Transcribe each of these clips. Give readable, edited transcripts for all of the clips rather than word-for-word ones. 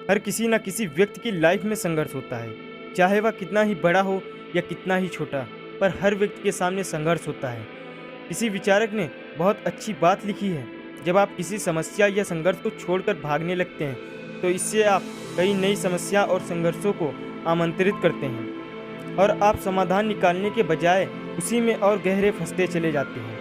हर किसी न किसी व्यक्ति की लाइफ में संघर्ष होता है, चाहे वह कितना ही बड़ा हो या कितना ही छोटा, पर हर व्यक्ति के सामने संघर्ष होता है। किसी विचारक ने बहुत अच्छी बात लिखी है, जब आप किसी समस्या या संघर्ष को छोड़कर भागने लगते हैं तो इससे आप कई नई समस्या और संघर्षों को आमंत्रित करते हैं और आप समाधान निकालने के बजाय उसी में और गहरे फंसते चले जाते हैं।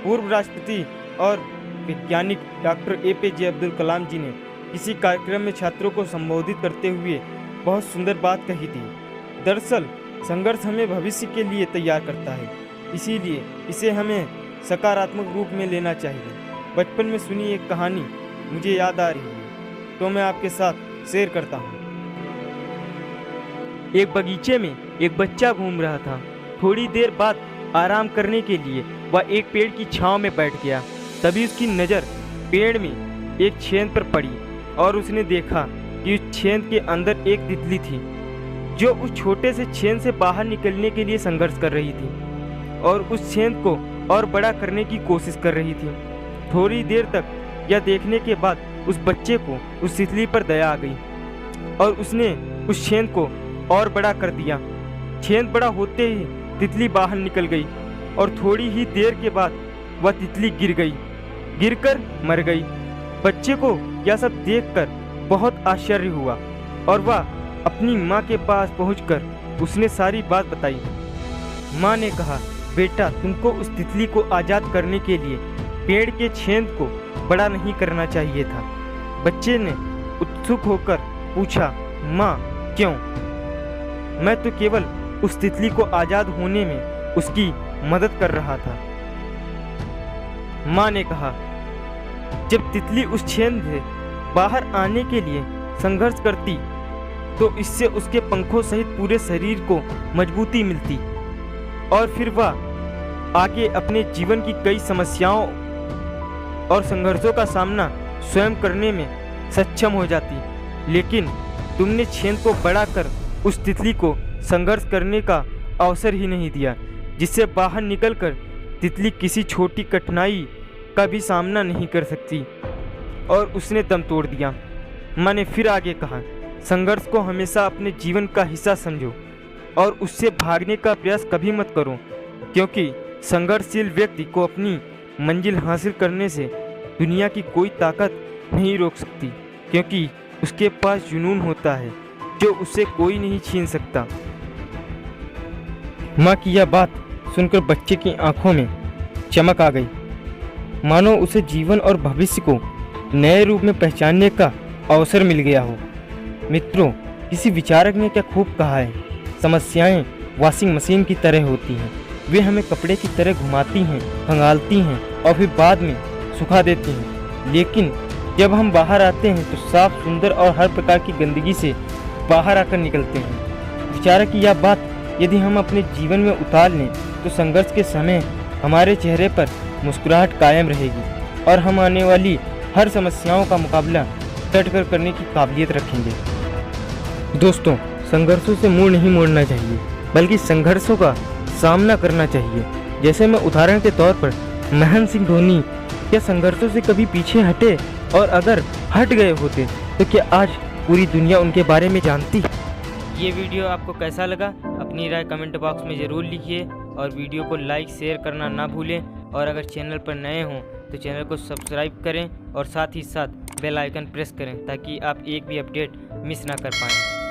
पूर्व राष्ट्रपति और वैज्ञानिक डॉक्टर APJ अब्दुल कलाम जी ने किसी कार्यक्रम में छात्रों को संबोधित करते हुए बहुत सुंदर बात कही थी। दरअसल संघर्ष हमें भविष्य के लिए तैयार करता है, इसीलिए इसे हमें सकारात्मक रूप में लेना चाहिए। बचपन में सुनी एक कहानी मुझे याद आ रही है, तो मैं आपके साथ शेयर करता हूँ। एक बगीचे में एक बच्चा घूम रहा था। थोड़ी देर बाद आराम करने के लिए वह एक पेड़ की छांव में बैठ गया। तभी उसकी नज़र पेड़ में एक छेद पर पड़ी और उसने देखा कि उस छेद के अंदर एक तितली थी जो उस छोटे से छेद से बाहर निकलने के लिए संघर्ष कर रही थी और उस छेद को और बड़ा करने की कोशिश कर रही थी। थोड़ी देर तक यह देखने के बाद उस बच्चे को उस तितली पर दया आ गई और उसने उस छेद को और बड़ा कर दिया। छेद बड़ा होते ही तितली बाहर निकल गई और थोड़ी ही देर के बाद वह तितली गिरकर मर गई। बच्चे को यह सब देखकर बहुत आश्चर्य हुआ और वह अपनी माँ के पास पहुंचकर उसने सारी बात बताई। माँ ने कहा, बेटा, तुमको उस तितली को आज़ाद करने के लिए पेड़ के छेद को बड़ा नहीं करना चाहिए था। बच्चे ने उत्सुक होकर पूछा, माँ, क्यों? मैं तो केवल उस तितली को आज़ाद होने में उसकी मदद कर रहा था। माँ ने कहा, जब तितली उस छेद से बाहर आने के लिए संघर्ष करती तो इससे उसके पंखों सहित पूरे शरीर को मजबूती मिलती और फिर वह आगे अपने जीवन की कई समस्याओं और संघर्षों का सामना स्वयं करने में सक्षम हो जाती। लेकिन तुमने छेद को बड़ा कर उस तितली को संघर्ष करने का अवसर ही नहीं दिया, जिससे बाहर निकलकर तितली किसी छोटी कठिनाई का भी सामना नहीं कर सकती और उसने दम तोड़ दिया। माँ ने फिर आगे कहा, संघर्ष को हमेशा अपने जीवन का हिस्सा समझो और उससे भागने का प्रयास कभी मत करो, क्योंकि संघर्षशील व्यक्ति को अपनी मंजिल हासिल करने से दुनिया की कोई ताकत नहीं रोक सकती, क्योंकि उसके पास जुनून होता है जो उसे कोई नहीं छीन सकता। माँ की यह बात सुनकर बच्चे की आंखों में चमक आ गई, मानो उसे जीवन और भविष्य को नए रूप में पहचानने का अवसर मिल गया हो। मित्रों, किसी विचारक ने क्या खूब कहा है, समस्याएं वॉशिंग मशीन की तरह होती हैं। वे हमें कपड़े की तरह घुमाती हैं, खंगालती हैं और फिर बाद में सुखा देती हैं। लेकिन जब हम बाहर आते हैं तो साफ, सुंदर और हर प्रकार की गंदगी से बाहर आकर निकलते हैं। विचारक की यह बात यदि हम अपने जीवन में उतार लें तो संघर्ष के समय हमारे चेहरे पर मुस्कुराहट कायम रहेगी और हम आने वाली हर समस्याओं का मुकाबला डटकर करने की काबिलियत रखेंगे। दोस्तों, संघर्षों से मुंह नहीं मोड़ना चाहिए, बल्कि संघर्षों का सामना करना चाहिए। जैसे मैं उदाहरण के तौर पर महेंद्र सिंह धोनी क्या संघर्षों से कभी पीछे हटे, और अगर हट गए होते तो क्या आज पूरी दुनिया उनके बारे में जानती? ये वीडियो आपको कैसा लगा अपनी राय कमेंट बॉक्स में ज़रूर लिखिए और वीडियो को लाइक शेयर करना ना भूलें। और अगर चैनल पर नए हों तो चैनल को सब्सक्राइब करें और साथ ही साथ बेल आइकन प्रेस करें ताकि आप एक भी अपडेट मिस ना कर पाएँ।